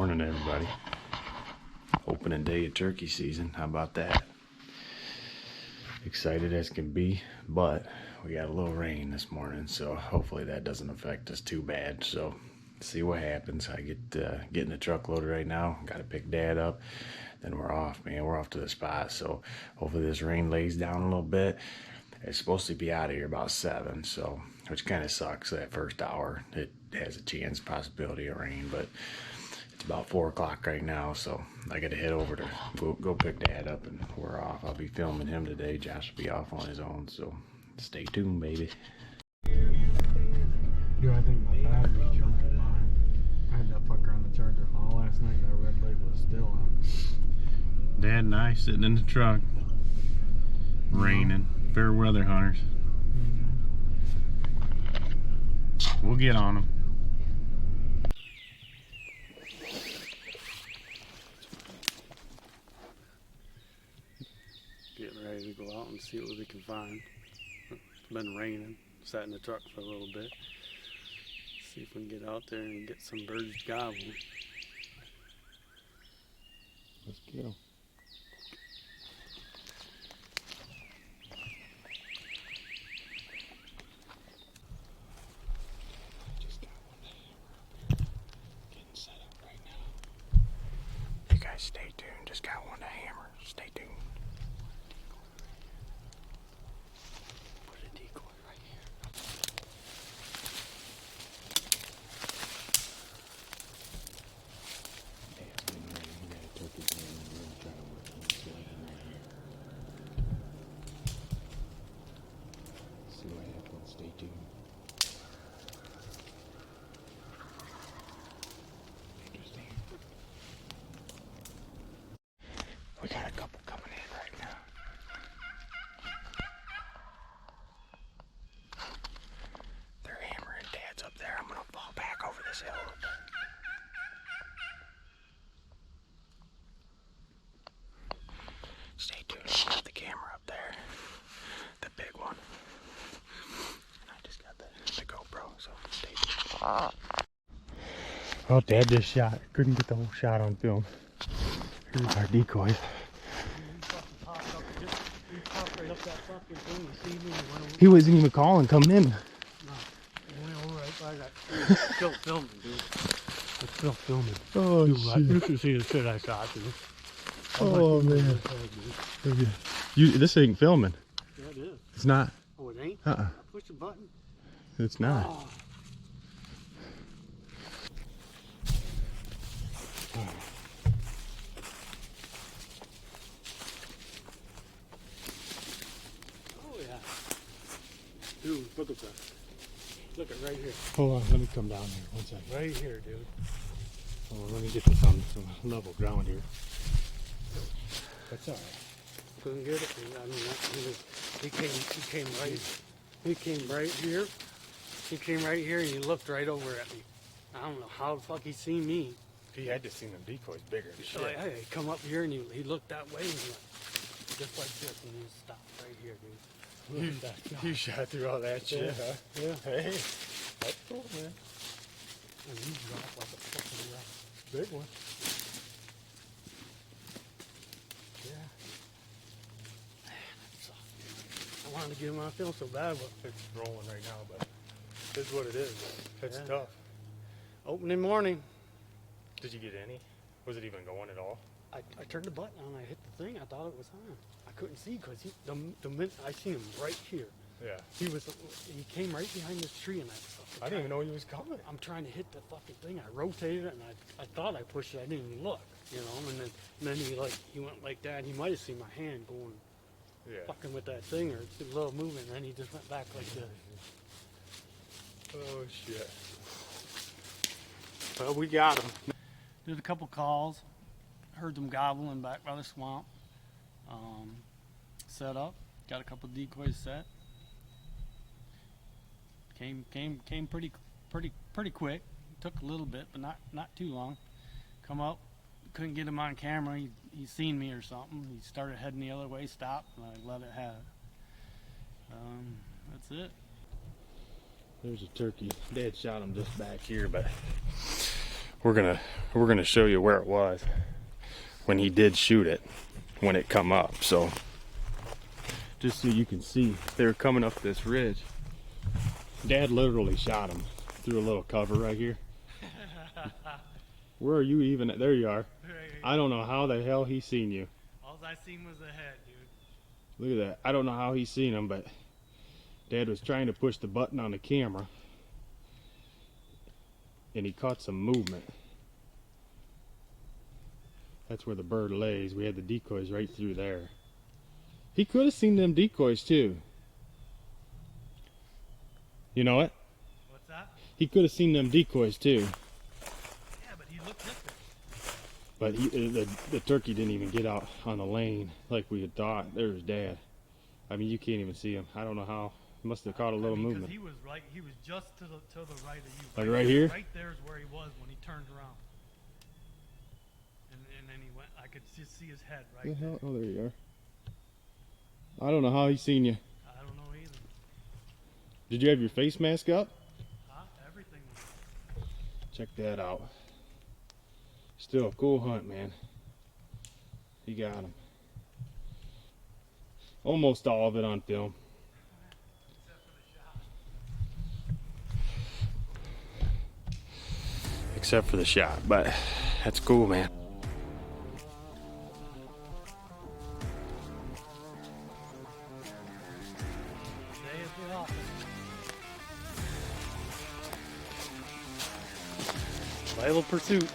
Morning, everybody. Opening day of turkey season. How about that? Excited as can be, but we got a little rain this morning, so hopefully that doesn't affect us too bad. So see what happens. I getting the truck loaded right now. Got to pick Dad up. Then we're off, man. We're off to the spot. So hopefully this rain lays down a little bit. It's supposed to be out of here about 7, so which kind of sucks. That first hour, it has a chance, possibility of rain, but it's about 4 o'clock right now, so I got to head over to go pick Dad up, and we're off. I'll be filming him today. Josh will be off on his own, so stay tuned, baby. Dude, I think my battery's jumping mine. I had that fucker on the charger all last night. That red light was still on. Dad and I sitting in the truck, raining. Fair weather hunters. We'll get on them. Getting ready to go out and see what we can find. It's been raining. Sat in the truck for a little bit. See if we can get out there and get some birds gobbling. Let's go. Stay tuned, just got one to hammer. Stay tuned. Put a decoy right here. Dad's getting ready. He got a turkey gun and we're gonna try to work on this guy right here. See what happens. Stay tuned. We got a couple coming in right now. They're hammering. Dad's up there. I'm gonna fall back over this hill a little bit. Stay tuned. I'll have the camera up there. The big one. And I just got the GoPro, so stay tuned. Oh, Dad just shot. Couldn't get the whole shot on film. Here's our decoys. He wasn't even calling, coming in. No, it went over right by that. Still filming, dude. It's still filming. Oh, Dude, shit. you can see the shit I shot, dude. Oh, man. This ain't filming. Yeah, it is. It's not. Oh, it ain't? Uh-uh. I pushed the button. It's not. Oh. Oh, yeah. Dude, look at that. Look at right here. Hold on, let me come down here. 1 second. Right here, dude. Hold on, let me get this on some level ground here. That's alright. Couldn't get it. I mean, he came right here. He came right here and he looked right over at me. I don't know how the fuck he seen me. He had to see them decoys bigger than So shit. he come up here and he looked that way and he went just like this and he stopped right here, dude. Look at that. You shot through all that shit, Yeah. huh? Yeah. Hey, that's cool, man. And he dropped like a fucking rock. Big one. Yeah. Man, that sucked. I wanted to get him on film so bad, but It's rolling right now, but it's what it is. It's Yeah. tough. opening morning. Did you get any? Was it even going at all? I turned the button on, I hit the thing, I thought it was on. I couldn't see because the minute I seen him right here. Yeah. He came right behind this tree and I didn't even know he was coming. I'm trying to hit the fucking thing. I rotated it and I thought I pushed it. I didn't even look, you know. And then he went like that. He might have seen my hand going, fucking with that thing or a little movement. And then he just went back like this. Oh shit. Well, we got him. Did a couple calls. Heard them gobbling back by the swamp. Set up. Got a couple decoys set. Came pretty quick. Took a little bit, but not too long. Come up, couldn't get him on camera. He seen me or something. He started heading the other way, stopped, and I let it have it. That's it. There's a turkey. Dad shot him just back here, but we're gonna show you where it was when he did shoot it, when it come up. So just so you can see, they were coming up this ridge. Dad literally shot him through a little cover right here. Where are you even at? There you are. I don't know how the hell he seen you. All I seen was the head, dude. Look at that. I don't know how he seen him, but Dad was trying to push the button on the camera and he caught some movement. That's where the bird lays. We had the decoys right through there. He could have seen them decoys too. You know what? What's that? He could have seen them decoys too. Yeah, but he looked different. But the turkey didn't even get out on the lane like we had thought. There's Dad. I mean, you can't even see him. I don't know how. He must have caught a little movement. He was right. He was just to the right of you. Like right here? Right there is where he was when he turned around. And then he went. I could just see his head right The there. hell? Oh, there you are. I don't know how he seen you. I don't know either. Did you have your face mask up? Huh? Everything was. Check that out. Still a cool hunt, man. He got him. Almost all of it on film. Except for the shot, but that's cool, man. Day at the office. Vital pursuit.